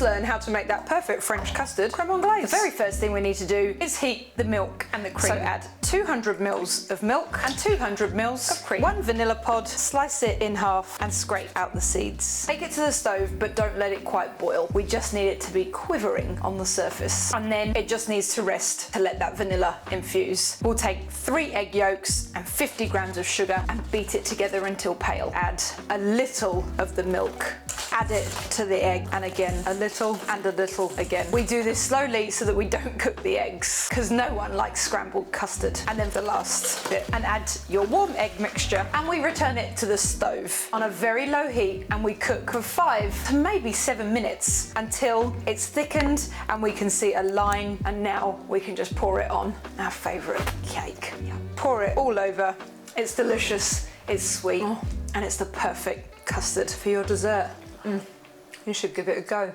learn how to make that perfect French custard creme anglaise. The very first thing we need to do is heat the milk and the cream. So add 200 mils of milk and 200 mils of cream. 1 vanilla pod, slice it in half and scrape out the seeds. Take it to the stove, but don't let it quite boil. We just need it to be quivering on the surface. And then it just needs to rest to let that vanilla infuse. We'll take 3 egg yolks and 50 grams of sugar and beat it together until pale. Add a little of the milk. Add it to the egg, and again a little and a little again. We do this slowly so that we don't cook the eggs, because no one likes scrambled custard. And then the last bit, and add your warm egg mixture, and we return it to the stove on a very low heat, and we cook for 5 to maybe 7 minutes until it's thickened and we can see a line, and now we can just pour it on our favourite cake. Pour it all over. It's delicious, it's sweet, and it's the perfect custard for your dessert. You should give it a go.